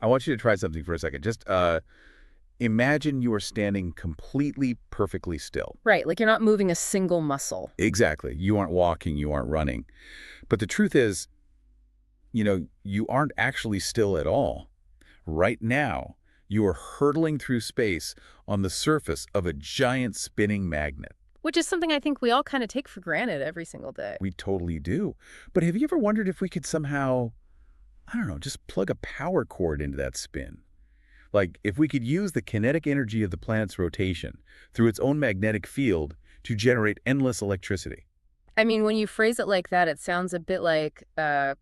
I want you to try something for a second. Just imagine you are standing completely perfectly still. Right, like you're not moving a single muscle. Exactly. You aren't walking, you aren't running. But the truth is, you aren't actually still at all. Right now, you are hurtling through space on the surface of a giant spinning magnet. Which is something I think we all kind of take for granted every single day. We totally do. But have you ever wondered if we could somehow, I don't know, just plug a power cord into that spin? Like, if we could use the kinetic energy of the planet's rotation through its own magnetic field to generate endless electricity. I mean, when you phrase it like that, it sounds a bit like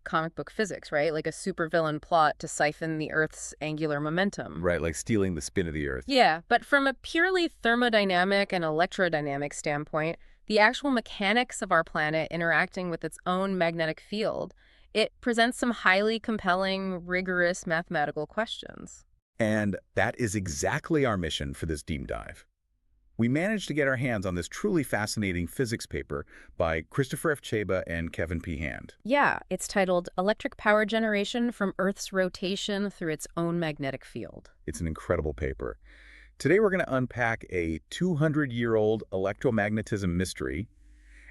comic book physics, right? Like a supervillain plot to siphon the Earth's angular momentum. Right, like stealing the spin of the Earth. Yeah, but from a purely thermodynamic and electrodynamic standpoint, the actual mechanics of our planet interacting with its own magnetic field, it presents some highly compelling, rigorous mathematical questions. And that is exactly our mission for this deep dive. We managed to get our hands on this truly fascinating physics paper by Christopher F. Chaba and Kevin P. Hand. Yeah, it's titled Electric Power Generation from Earth's Rotation Through Its Own Magnetic Field. It's an incredible paper. Today we're going to unpack a 200-year-old electromagnetism mystery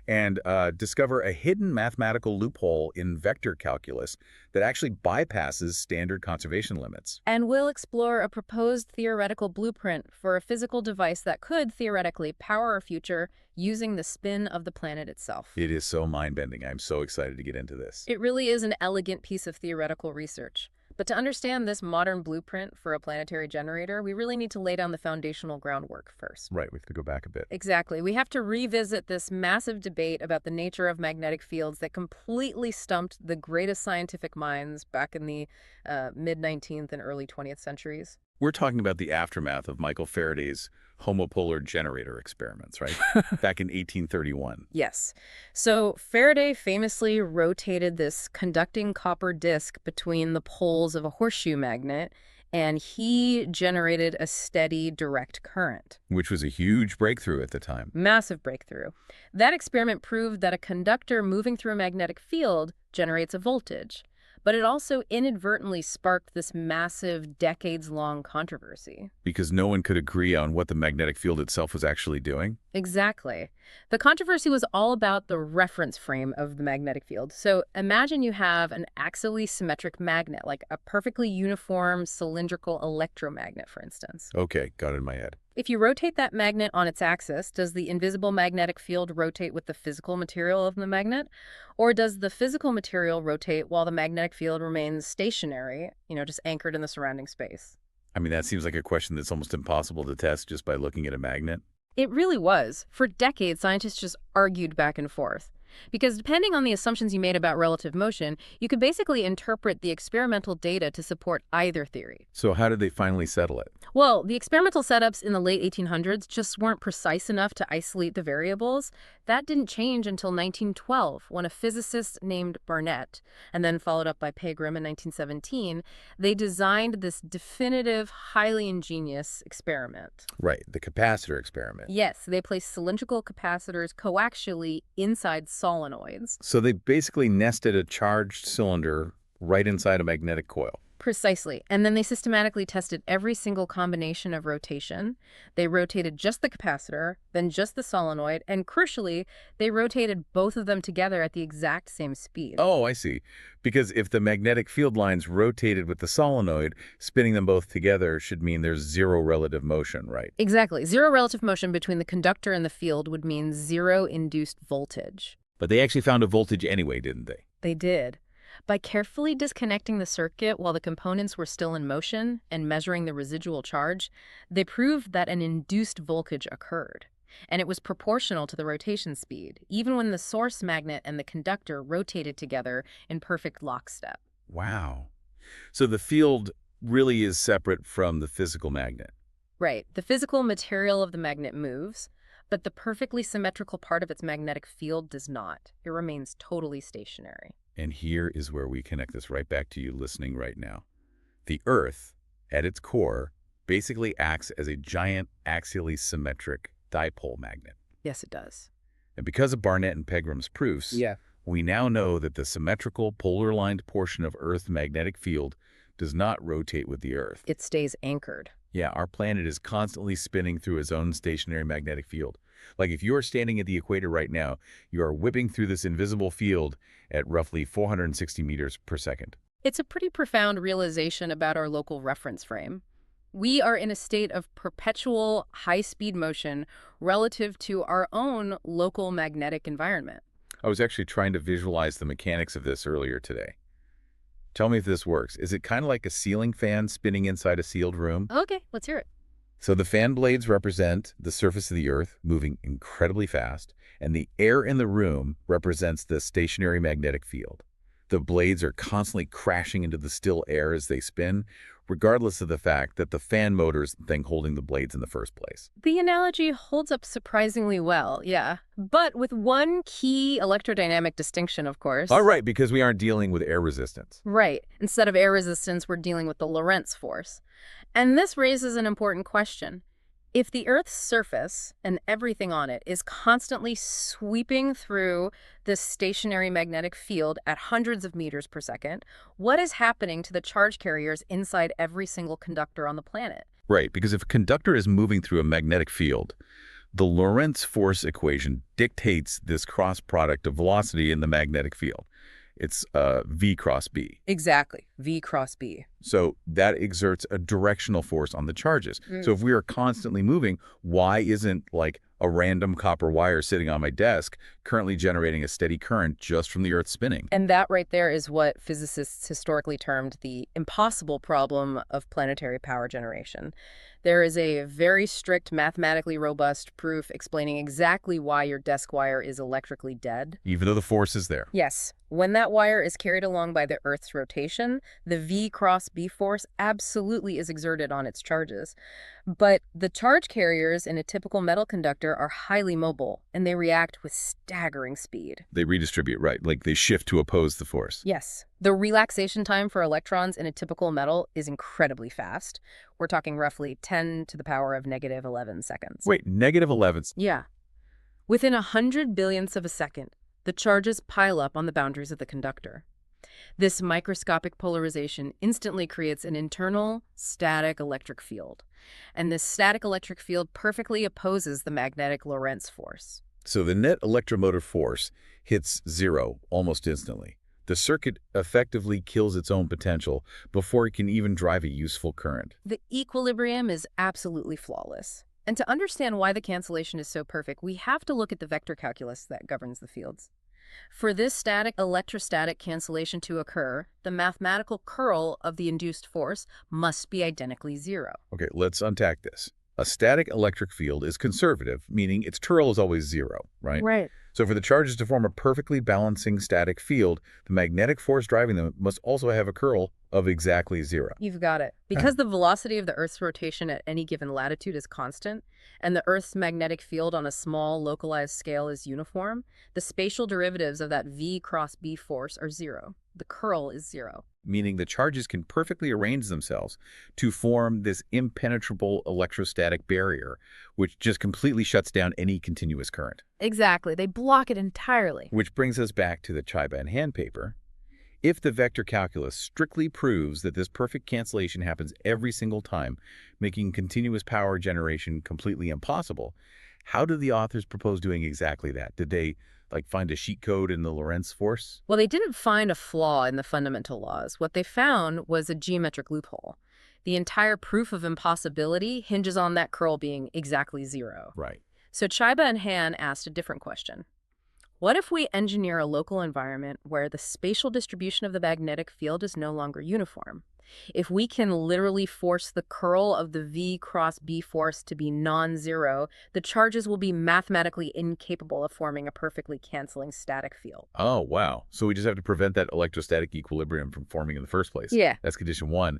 and discover a hidden mathematical loophole in vector calculus that actually bypasses standard conservation limits. And we'll explore a proposed theoretical blueprint for a physical device that could theoretically power our future using the spin of the planet itself. It is so mind-bending. I'm so excited to get into this. It really is an elegant piece of theoretical research. But to understand this modern blueprint for a planetary generator, we really need to lay down the foundational groundwork first. Right, we have to go back a bit. Exactly. We have to revisit this massive debate about the nature of magnetic fields that completely stumped the greatest scientific minds back in the mid-19th and early 20th centuries. We're talking about the aftermath of Michael Faraday's homopolar generator experiments, right? Back in 1831. Yes. So Faraday famously rotated this conducting copper disc between the poles of a horseshoe magnet, and he generated a steady direct current. Which was a huge breakthrough at the time. Massive breakthrough. That experiment proved that a conductor moving through a magnetic field generates a voltage. But it also inadvertently sparked this massive, decades-long controversy. Because no one could agree on what the magnetic field itself was actually doing? Exactly. The controversy was all about the reference frame of the magnetic field. So imagine you have an axially symmetric magnet, like a perfectly uniform cylindrical electromagnet, for instance. Okay, got it in my head. If you rotate that magnet on its axis, does the invisible magnetic field rotate with the physical material of the magnet? Or does the physical material rotate while the magnetic field remains stationary, just anchored in the surrounding space? I mean, that seems like a question that's almost impossible to test just by looking at a magnet. It really was. For decades, scientists just argued back and forth. Because depending on the assumptions you made about relative motion, you could basically interpret the experimental data to support either theory. So how did they finally settle it? Well, the experimental setups in the late 1800s just weren't precise enough to isolate the variables. That didn't change until 1912, when a physicist named Barnett, and then followed up by Pegram in 1917, they designed this definitive, highly ingenious experiment. Right, the capacitor experiment. Yes, they placed cylindrical capacitors coaxially inside solenoids. So they basically nested a charged cylinder right inside a magnetic coil. Precisely. And then they systematically tested every single combination of rotation. They rotated just the capacitor, then just the solenoid, and crucially, they rotated both of them together at the exact same speed. Oh, I see. Because if the magnetic field lines rotated with the solenoid, spinning them both together should mean there's zero relative motion, right? Exactly. Zero relative motion between the conductor and the field would mean zero induced voltage. But they actually found a voltage anyway, didn't they? They did. By carefully disconnecting the circuit while the components were still in motion and measuring the residual charge, they proved that an induced voltage occurred. And it was proportional to the rotation speed, even when the source magnet and the conductor rotated together in perfect lockstep. Wow. So the field really is separate from the physical magnet. Right. The physical material of the magnet moves, but the perfectly symmetrical part of its magnetic field does not. It remains totally stationary. And here is where we connect this right back to you listening right now. The Earth, at its core, basically acts as a giant axially symmetric dipole magnet. Yes, it does. And because of Barnett and Pegram's proofs, we now know that the symmetrical polar-aligned portion of Earth's magnetic field does not rotate with the Earth. It stays anchored. Yeah, our planet is constantly spinning through its own stationary magnetic field. Like if you are standing at the equator right now, you are whipping through this invisible field at roughly 460 meters per second. It's a pretty profound realization about our local reference frame. We are in a state of perpetual high-speed motion relative to our own local magnetic environment. I was actually trying to visualize the mechanics of this earlier today. Tell me if this works. Is it kind of like a ceiling fan spinning inside a sealed room? Okay, let's hear it. So the fan blades represent the surface of the Earth moving incredibly fast, and the air in the room represents the stationary magnetic field. The blades are constantly crashing into the still air as they spin, regardless of the fact that the fan motor is the thing holding the blades in the first place. The analogy holds up surprisingly well, yeah. But with one key electrodynamic distinction, of course. All right, because we aren't dealing with air resistance. Right. Instead of air resistance, we're dealing with the Lorentz force. And this raises an important question. If the Earth's surface and everything on it is constantly sweeping through this stationary magnetic field at hundreds of meters per second, what is happening to the charge carriers inside every single conductor on the planet? Right, because if a conductor is moving through a magnetic field, the Lorentz force equation dictates this cross product of velocity in the magnetic field. It's V cross B. Exactly, V cross B. So that exerts a directional force on the charges. So if we are constantly moving, why isn't like a random copper wire sitting on my desk currently generating a steady current just from the Earth spinning? And that right there is what physicists historically termed the impossible problem of planetary power generation. There is a very strict, mathematically robust proof explaining exactly why your desk wire is electrically dead. Even though the force is there. Yes. When that wire is carried along by the Earth's rotation, the V cross B force absolutely is exerted on its charges. But the charge carriers in a typical metal conductor are highly mobile, and they react with staggering speed. They redistribute, right? Like they shift to oppose the force. Yes. The relaxation time for electrons in a typical metal is incredibly fast. We're talking roughly 10 to the power of negative 11 seconds. Wait, negative 11? Yeah. Within 100 billionths of a second, the charges pile up on the boundaries of the conductor. This microscopic polarization instantly creates an internal static electric field. And this static electric field perfectly opposes the magnetic Lorentz force. So the net electromotive force hits zero almost instantly. The circuit effectively kills its own potential before it can even drive a useful current. The equilibrium is absolutely flawless. And to understand why the cancellation is so perfect, we have to look at the vector calculus that governs the fields. For this static electrostatic cancellation to occur, the mathematical curl of the induced force must be identically zero. Okay, let's unpack this. A static electric field is conservative, meaning its curl is always zero, right? Right. So for the charges to form a perfectly balancing static field, the magnetic force driving them must also have a curl of exactly zero. You've got it. Because the velocity of the Earth's rotation at any given latitude is constant, and the Earth's magnetic field on a small, localized scale is uniform, the spatial derivatives of that V cross B force are zero. The curl is zero. Meaning the charges can perfectly arrange themselves to form this impenetrable electrostatic barrier, which just completely shuts down any continuous current. Exactly. They block it entirely. Which brings us back to the Chiba and Hand paper. If the vector calculus strictly proves that this perfect cancellation happens every single time, making continuous power generation completely impossible, how do the authors propose doing exactly that? Did they find a cheat code in the Lorentz force? Well, they didn't find a flaw in the fundamental laws. What they found was a geometric loophole. The entire proof of impossibility hinges on that curl being exactly zero. Right. So Chiba and Han asked a different question. What if we engineer a local environment where the spatial distribution of the magnetic field is no longer uniform? If we can literally force the curl of the V cross B force to be non-zero, the charges will be mathematically incapable of forming a perfectly canceling static field. Oh, wow. So we just have to prevent that electrostatic equilibrium from forming in the first place. Yeah. That's condition one.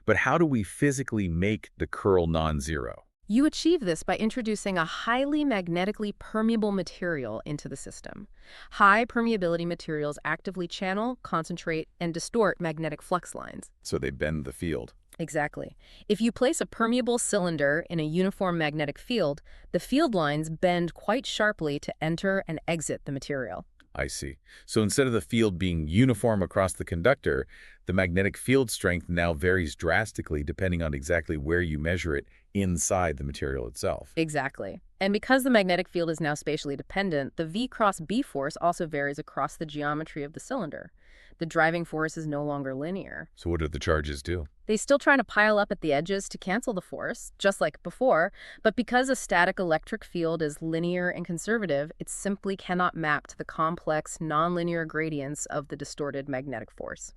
But how do we physically make the curl non-zero? You achieve this by introducing a highly magnetically permeable material into the system. High permeability materials actively channel, concentrate, and distort magnetic flux lines. So they bend the field. Exactly. If you place a permeable cylinder in a uniform magnetic field, the field lines bend quite sharply to enter and exit the material. I see. So instead of the field being uniform across the conductor, the magnetic field strength now varies drastically depending on exactly where you measure it inside the material itself. Exactly. And because the magnetic field is now spatially dependent, the V cross B force also varies across the geometry of the cylinder. The driving force is no longer linear. So what do the charges do? They still try to pile up at the edges to cancel the force, just like before, but because a static electric field is linear and conservative, it simply cannot map to the complex, nonlinear gradients of the distorted magnetic force.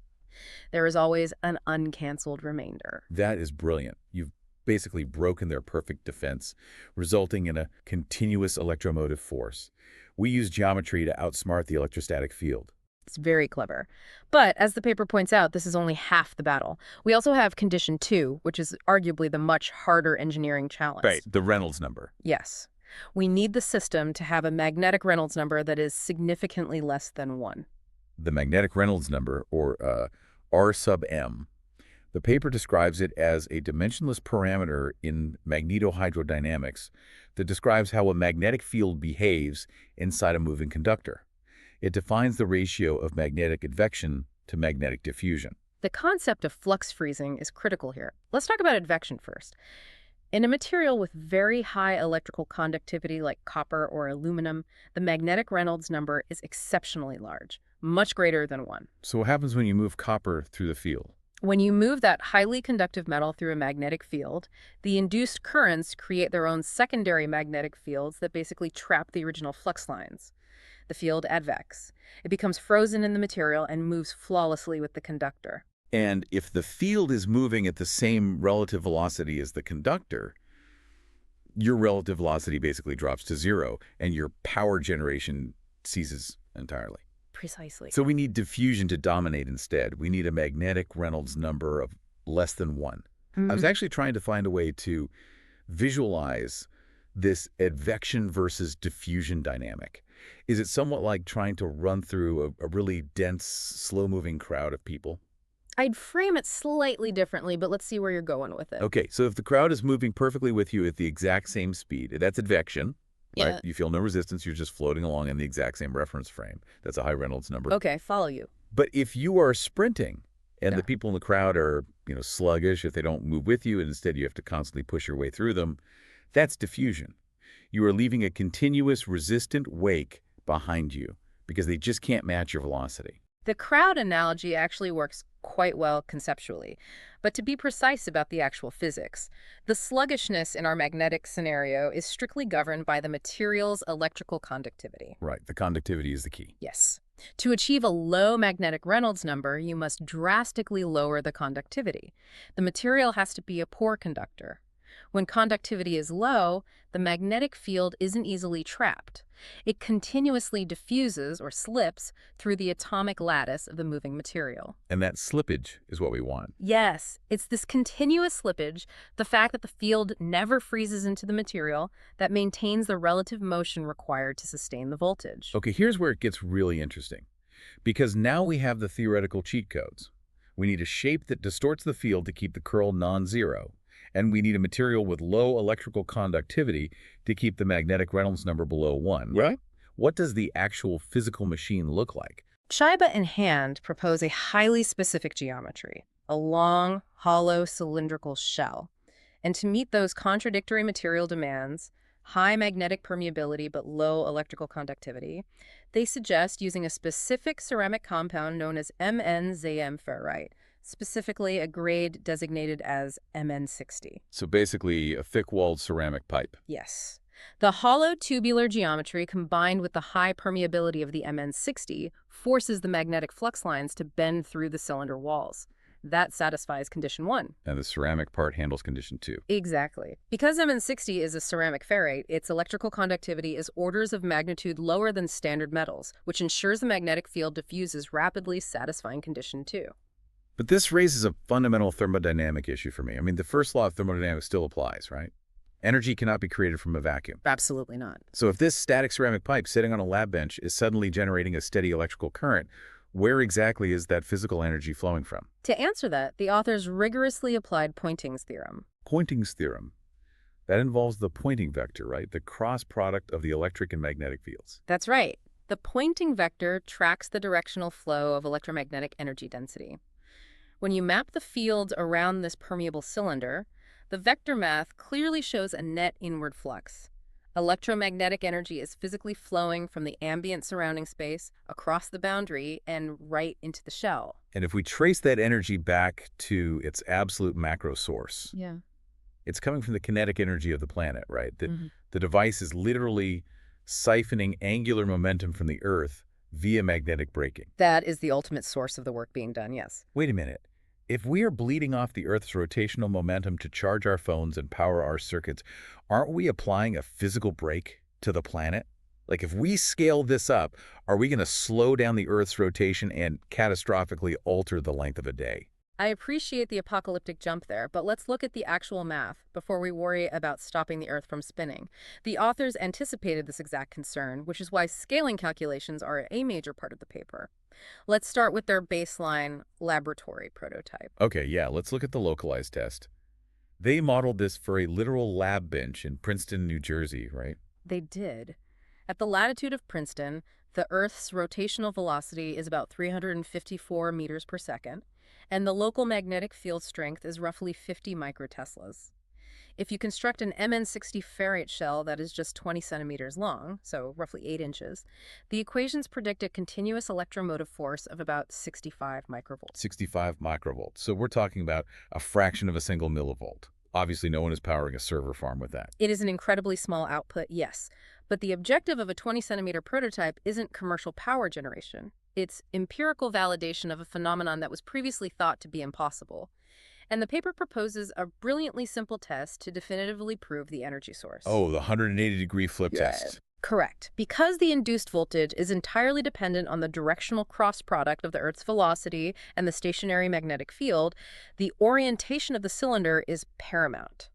There is always an uncanceled remainder. That is brilliant. You've basically broken their perfect defense, resulting in a continuous electromotive force. We use geometry to outsmart the electrostatic field. It's very clever. But as the paper points out, this is only half the battle. We also have condition 2, which is arguably the much harder engineering challenge. Right, the Reynolds number. Yes. We need the system to have a magnetic Reynolds number that is significantly less than 1. The magnetic Reynolds number, or R sub m. The paper describes it as a dimensionless parameter in magnetohydrodynamics that describes how a magnetic field behaves inside a moving conductor. It defines the ratio of magnetic advection to magnetic diffusion. The concept of flux freezing is critical here. Let's talk about advection first. In a material with very high electrical conductivity like copper or aluminum, the magnetic Reynolds number is exceptionally large, much greater than 1. So what happens when you move copper through the field? When you move that highly conductive metal through a magnetic field, the induced currents create their own secondary magnetic fields that basically trap the original flux lines. The field advects. It becomes frozen in the material and moves flawlessly with the conductor. And if the field is moving at the same relative velocity as the conductor, your relative velocity basically drops to 0 and your power generation ceases entirely. Precisely. So we need diffusion to dominate instead. We need a magnetic Reynolds number of less than 1. I was actually trying to find a way to visualize this advection versus diffusion dynamic. Is it somewhat like trying to run through a really dense, slow-moving crowd of people? I'd frame it slightly differently, but let's see where you're going with it. Okay, so if the crowd is moving perfectly with you at the exact same speed, that's advection, right? Yeah. You feel no resistance, you're just floating along in the exact same reference frame. That's a high Reynolds number. Okay, follow you. But if you are sprinting and Yeah. the people in the crowd are, sluggish, if they don't move with you and instead you have to constantly push your way through them, that's diffusion. You are leaving a continuous resistant wake behind you because they just can't match your velocity. The crowd analogy actually works quite well conceptually. But to be precise about the actual physics, the sluggishness in our magnetic scenario is strictly governed by the material's electrical conductivity. Right, the conductivity is the key. Yes. To achieve a low magnetic Reynolds number, you must drastically lower the conductivity. The material has to be a poor conductor. When conductivity is low, the magnetic field isn't easily trapped. It continuously diffuses, or slips, through the atomic lattice of the moving material. And that slippage is what we want. Yes, it's this continuous slippage, the fact that the field never freezes into the material, that maintains the relative motion required to sustain the voltage. Okay, here's where it gets really interesting. Because now we have the theoretical cheat codes. We need a shape that distorts the field to keep the curl non-zero. And we need a material with low electrical conductivity to keep the magnetic Reynolds number below 1. Right. What does the actual physical machine look like? Scheibe and Hand propose a highly specific geometry, a long, hollow, cylindrical shell. And to meet those contradictory material demands, high magnetic permeability but low electrical conductivity, they suggest using a specific ceramic compound known as MnZm ferrite, specifically a grade designated as Mn60. So basically a thick-walled ceramic pipe. Yes. The hollow tubular geometry combined with the high permeability of the Mn60 forces the magnetic flux lines to bend through the cylinder walls. That satisfies condition 1. And the ceramic part handles condition 2. Exactly. Because Mn60 is a ceramic ferrite, its electrical conductivity is orders of magnitude lower than standard metals, which ensures the magnetic field diffuses rapidly, satisfying condition 2. But this raises a fundamental thermodynamic issue for me. I mean, the first law of thermodynamics still applies, right? Energy cannot be created from a vacuum. Absolutely not. So if this static ceramic pipe sitting on a lab bench is suddenly generating a steady electrical current, where exactly is that physical energy flowing from? To answer that, the authors rigorously applied Poynting's theorem. Poynting's theorem. That involves the Poynting vector, right? The cross product of the electric and magnetic fields. That's right. The pointing vector tracks the directional flow of electromagnetic energy density. When you map the fields around this permeable cylinder, the vector math clearly shows a net inward flux. Electromagnetic energy is physically flowing from the ambient surrounding space across the boundary and right into the shell. And if we trace that energy back to its absolute macro source, Yeah. it's coming from the kinetic energy of the planet, right? Mm-hmm. The device is literally siphoning angular momentum from the Earth via magnetic braking. That is the ultimate source of the work being done, yes. Wait a minute. If we are bleeding off the Earth's rotational momentum to charge our phones and power our circuits, aren't we applying a physical brake to the planet? Like, if we scale this up, are we going to slow down the Earth's rotation and catastrophically alter the length of a day? I appreciate the apocalyptic jump there, but let's look at the actual math before we worry about stopping the Earth from spinning. The authors anticipated this exact concern, which is why scaling calculations are a major part of the paper. Let's start with their baseline laboratory prototype. Okay, yeah, let's look at the localized test. They modeled this for a literal lab bench in Princeton, New Jersey, right? They did. At the latitude of Princeton, the Earth's rotational velocity is about 354 meters per second, and the local magnetic field strength is roughly 50 microteslas. If you construct an Mn60 ferrite shell that is just 20 centimeters long, so roughly 8 inches, the equations predict a continuous electromotive force of about 65 microvolts. 65 microvolts. So we're talking about a fraction of a single millivolt. Obviously, no one is powering a server farm with that. It is an incredibly small output, yes, but the objective of a 20-centimeter prototype isn't commercial power generation. It's empirical validation of a phenomenon that was previously thought to be impossible. And the paper proposes a brilliantly simple test to definitively prove the energy source. Oh, the 180-degree flip test. Correct. Because the induced voltage is entirely dependent on the directional cross product of the Earth's velocity and the stationary magnetic field, the orientation of the cylinder is paramount.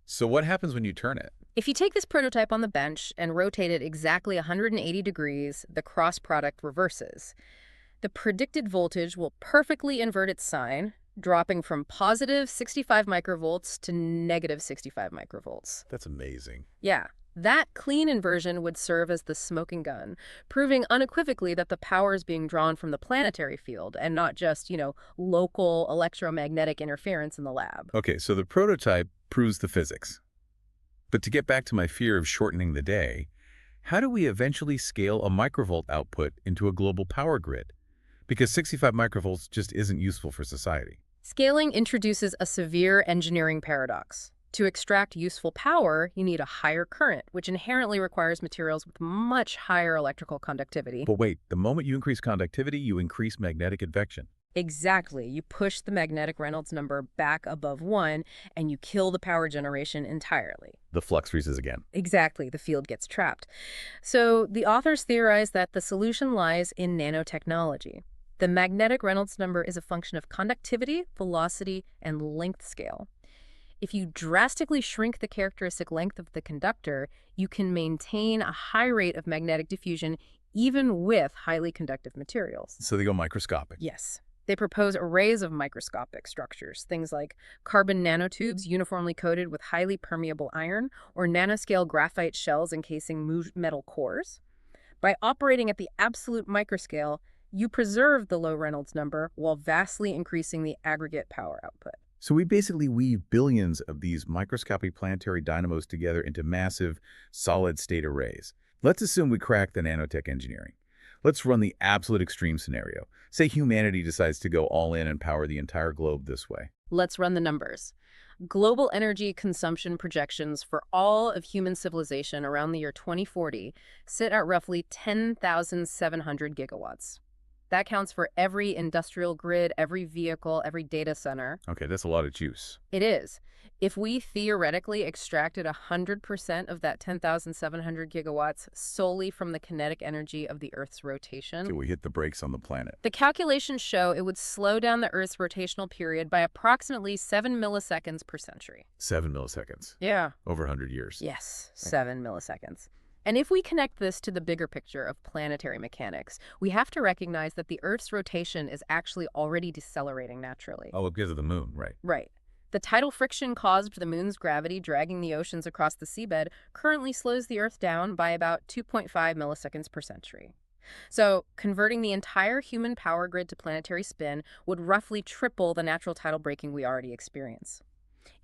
So what happens when you turn it? If you take this prototype on the bench and rotate it exactly 180 degrees, the cross product reverses. The predicted voltage will perfectly invert its sign, dropping from positive 65 microvolts to negative 65 microvolts. That's amazing. Yeah, that clean inversion would serve as the smoking gun, proving unequivocally that the power is being drawn from the planetary field and not just, local electromagnetic interference in the lab. Okay, so the prototype proves the physics. But to get back to my fear of shortening the day, how do we eventually scale a microvolt output into a global power grid? Because 65 microvolts just isn't useful for society. Scaling introduces a severe engineering paradox. To extract useful power, you need a higher current, which inherently requires materials with much higher electrical conductivity. But wait, the moment you increase conductivity, you increase magnetic advection. Exactly. You push the magnetic Reynolds number back above 1, and you kill the power generation entirely. The flux freezes again. Exactly. The field gets trapped. So the authors theorize that the solution lies in nanotechnology. The magnetic Reynolds number is a function of conductivity, velocity, and length scale. If you drastically shrink the characteristic length of the conductor, you can maintain a high rate of magnetic diffusion even with highly conductive materials. So they go microscopic. Yes. They propose arrays of microscopic structures, things like carbon nanotubes uniformly coated with highly permeable iron, or nanoscale graphite shells encasing metal cores. By operating at the absolute microscale, you preserve the low Reynolds number while vastly increasing the aggregate power output. So we basically weave billions of these microscopic planetary dynamos together into massive, solid-state arrays. Let's assume we crack the nanotech engineering. Let's run the absolute extreme scenario. Say humanity decides to go all in and power the entire globe this way. Let's run the numbers. Global energy consumption projections for all of human civilization around the year 2040 sit at roughly 10,700 gigawatts. That counts for every industrial grid, every vehicle, every data center. Okay, that's a lot of juice. It is. If we theoretically extracted 100% of that 10,700 gigawatts solely from the kinetic energy of the Earth's rotation, Till we hit the brakes on the planet. the calculations show it would slow down the Earth's rotational period by approximately 7 milliseconds per century. 7 milliseconds. Yeah. Over 100 years. Yes, 7 milliseconds. And if we connect this to the bigger picture of planetary mechanics, we have to recognize that the Earth's rotation is actually already decelerating naturally. Oh, because of the moon, right. Right. The tidal friction caused by the moon's gravity dragging the oceans across the seabed currently slows the Earth down by about 2.5 milliseconds per century. So, converting the entire human power grid to planetary spin would roughly triple the natural tidal breaking we already experience.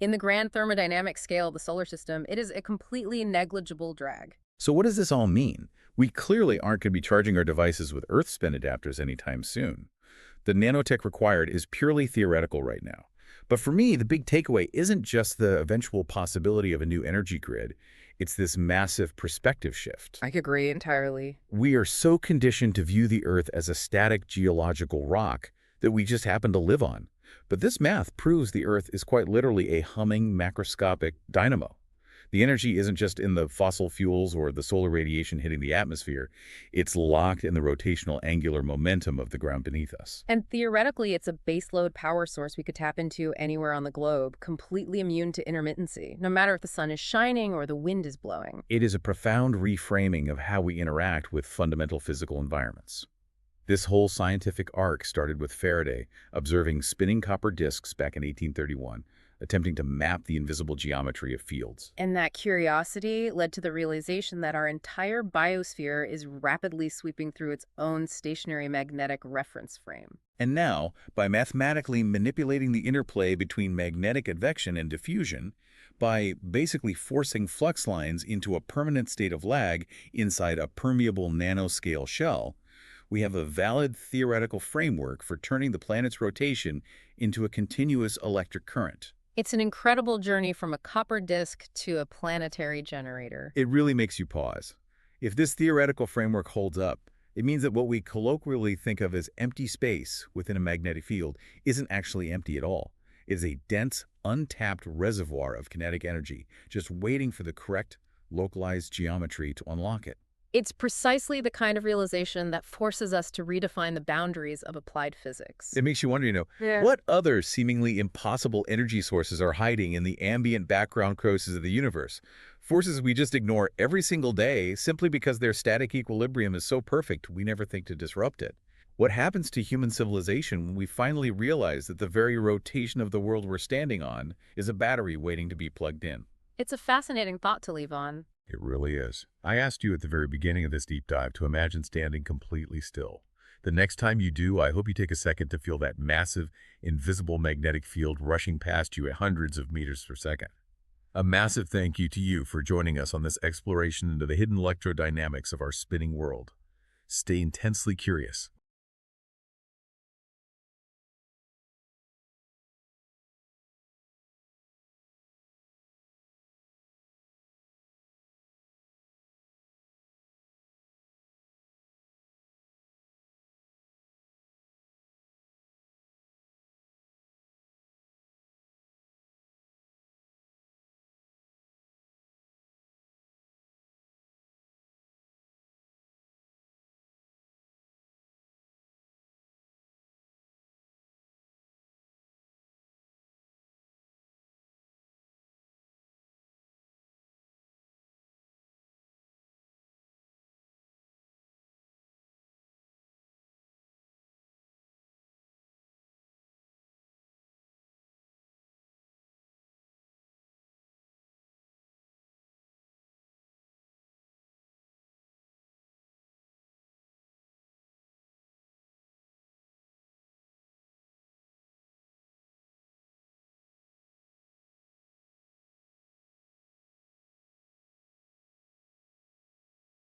In the grand thermodynamic scale of the solar system, it is a completely negligible drag. So what does this all mean? We clearly aren't going to be charging our devices with Earth spin adapters anytime soon. The nanotech required is purely theoretical right now. But for me, the big takeaway isn't just the eventual possibility of a new energy grid. It's this massive perspective shift. I agree entirely. We are so conditioned to view the Earth as a static geological rock that we just happen to live on. But this math proves the Earth is quite literally a humming macroscopic dynamo. The energy isn't just in the fossil fuels or the solar radiation hitting the atmosphere. It's locked in the rotational angular momentum of the ground beneath us. And theoretically, it's a baseload power source we could tap into anywhere on the globe, completely immune to intermittency, no matter if the sun is shining or the wind is blowing. It is a profound reframing of how we interact with fundamental physical environments. This whole scientific arc started with Faraday observing spinning copper disks back in 1831, attempting to map the invisible geometry of fields. And that curiosity led to the realization that our entire biosphere is rapidly sweeping through its own stationary magnetic reference frame. And now, by mathematically manipulating the interplay between magnetic advection and diffusion, by basically forcing flux lines into a permanent state of lag inside a permeable nanoscale shell, we have a valid theoretical framework for turning the planet's rotation into a continuous electric current. It's an incredible journey from a copper disk to a planetary generator. It really makes you pause. If this theoretical framework holds up, it means that what we colloquially think of as empty space within a magnetic field isn't actually empty at all. It is a dense, untapped reservoir of kinetic energy, just waiting for the correct, localized geometry to unlock it. It's precisely the kind of realization that forces us to redefine the boundaries of applied physics. It makes you wonder, Yeah. what other seemingly impossible energy sources are hiding in the ambient background processes of the universe? Forces we just ignore every single day simply because their static equilibrium is so perfect we never think to disrupt it. What happens to human civilization when we finally realize that the very rotation of the world we're standing on is a battery waiting to be plugged in? It's a fascinating thought to leave on. It really is. I asked you at the very beginning of this deep dive to imagine standing completely still. The next time you do, I hope you take a second to feel that massive, invisible magnetic field rushing past you at hundreds of meters per second. A massive thank you to you for joining us on this exploration into the hidden electrodynamics of our spinning world. Stay intensely curious,